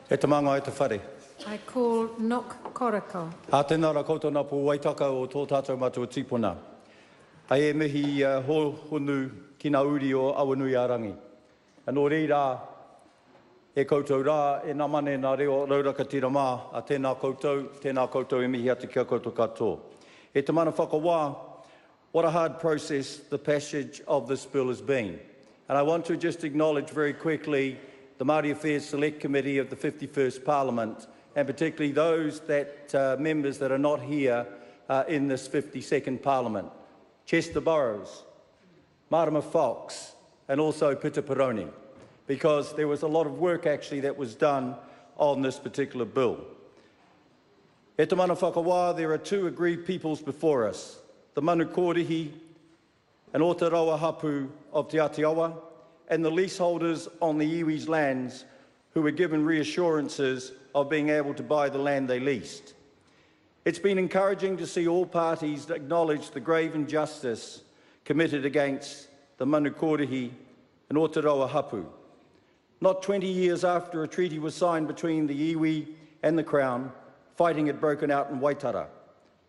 E te manga e te whare. I call Nuk Korako. A tēnā ra koutou nā pō waitaka o tō tātou mātua tīpuna. Ai e mihi honu ki ngā uri o Awanui Arangi. Anō reira e koutou rā e nā mane nā reo rauraka tira mā a tēnā koutou e mihi atu kia koutou katoa. E te mana whakawā, what a hard process the passage of this bill has been. And I want to just acknowledge very quickly the Māori Affairs Select Committee of the 51st Parliament, and particularly those members that are not here in this 52nd Parliament. Chester Burrows, Marama Fox, and also Peter Peroni, because there was a lot of work actually that was done on this particular bill. E te mana whakawā, there are two agreed peoples before us, the Manu Kōrihi and Waitara Hapu of Te Atiawa, and the leaseholders on the iwi's lands who were given reassurances of being able to buy the land they leased. It's been encouraging to see all parties acknowledge the grave injustice committed against the Manu Kōrihi and Waitara Hapu. Not 20 years after a treaty was signed between the iwi and the Crown, fighting had broken out in Waitara.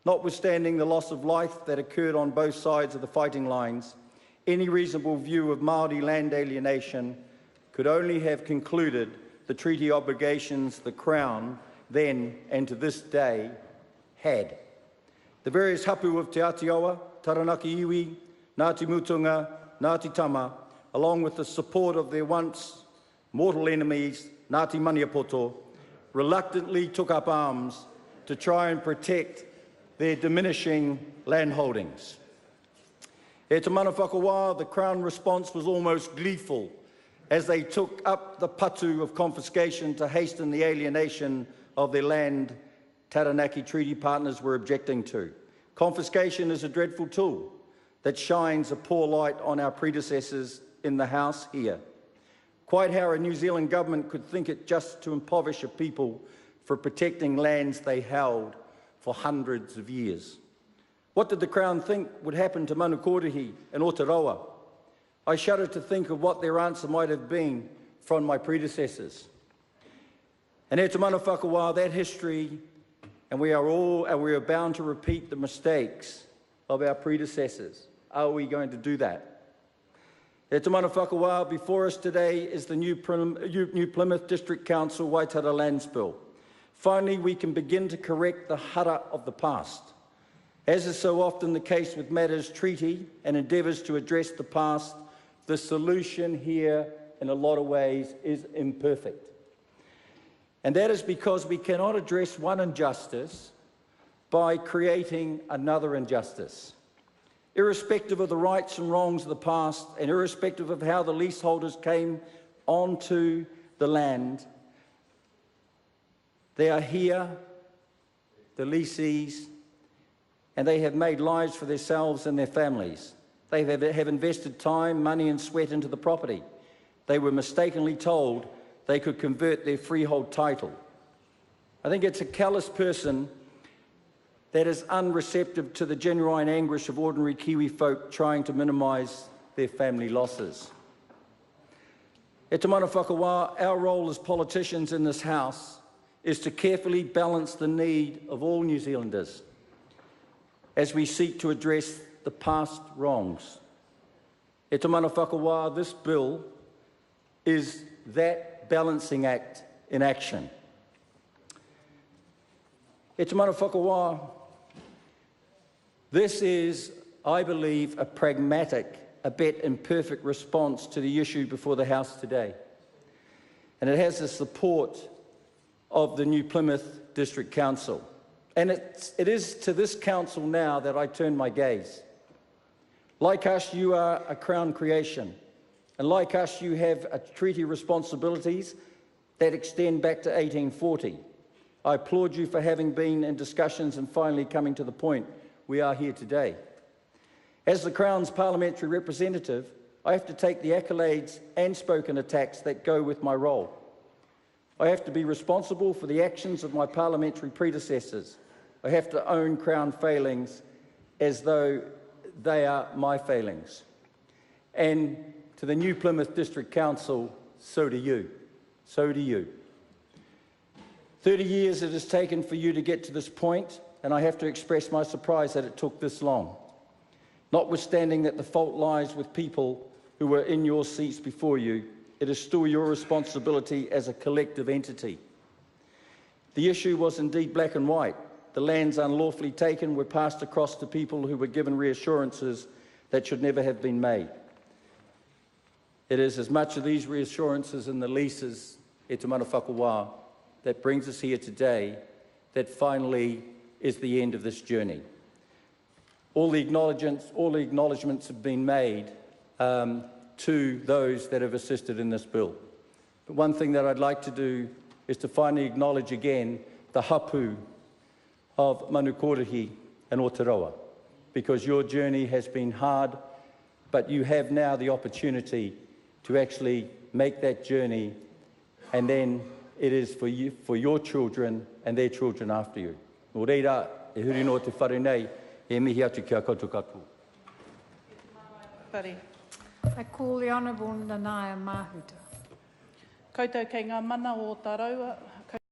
Notwithstanding the loss of life that occurred on both sides of the fighting lines, any reasonable view of Māori land alienation could only have concluded the treaty obligations the Crown then and to this day had. The various hapu of Te Atiawa, Taranaki iwi, Ngāti Mutunga, Ngāti Tama, along with the support of their once mortal enemies, Ngāti Maniapoto, reluctantly took up arms to try and protect their diminishing land holdings. E te mana whakawā, the Crown response was almost gleeful as they took up the patu of confiscation to hasten the alienation of their land Taranaki treaty partners were objecting to. Confiscation is a dreadful tool that shines a poor light on our predecessors in the House here. Quite how a New Zealand government could think it just to impoverish a people for protecting lands they held for hundreds of years. What did the Crown think would happen to Manu Kōrihi and Aotearoa? I shudder to think of what their answer might have been from my predecessors. And e te mana whakawā, that history, and we are bound to repeat the mistakes of our predecessors. Are we going to do that? E te mana whakawā, before us today is the new Plymouth District Council Waitara Lands Bill. Finally, we can begin to correct the hara of the past. As is so often the case with matters treaty and endeavours to address the past, the solution here, in a lot of ways, is imperfect. And that is because we cannot address one injustice by creating another injustice. Irrespective of the rights and wrongs of the past, and irrespective of how the leaseholders came onto the land, they are here, the leasees, and they have made lives for themselves and their families. They have invested time, money and sweat into the property. They were mistakenly told they could convert their freehold title. I think it's a callous person that is unreceptive to the genuine anguish of ordinary Kiwi folk trying to minimise their family losses. E te mana whakawā, our role as politicians in this House is to carefully balance the need of all New Zealanders as we seek to address the past wrongs. E te mana whakawā, this bill is that balancing act in action. E te mana whakawā, this is, I believe, a pragmatic, a bit imperfect response to the issue before the House today. And it has the support of the new Plymouth District Council. And it is to this council now that I turn my gaze. Like us, you are a Crown creation. And like us, you have treaty responsibilities that extend back to 1840. I applaud you for having been in discussions and finally coming to the point we are here today. As the Crown's parliamentary representative, I have to take the accolades and spoken attacks that go with my role. I have to be responsible for the actions of my parliamentary predecessors. I have to own Crown failings as though they are my failings. And to the new Plymouth District Council, so do you. So do you. 30 years it has taken for you to get to this point, and I have to express my surprise that it took this long. Notwithstanding that the fault lies with people who were in your seats before you, it is still your responsibility as a collective entity. The issue was indeed black and white. The lands unlawfully taken were passed across to people who were given reassurances that should never have been made. It is as much of these reassurances and the leases, e te mana whakawā, that brings us here today, that finally is the end of this journey. All the acknowledgements have been made to those that have assisted in this bill. But one thing that I'd like to do is to finally acknowledge again the hapu of Manukorahi and Waitara, because your journey has been hard, but you have now the opportunity to actually make that journey, and then it is for you, for your children and their children after you. Nō reira, e huri no te whare nei, e mihi atu kia koutou katoa. I call the Honourable Nanaia Mahuta. Koutou kei ngā mana o Taraua,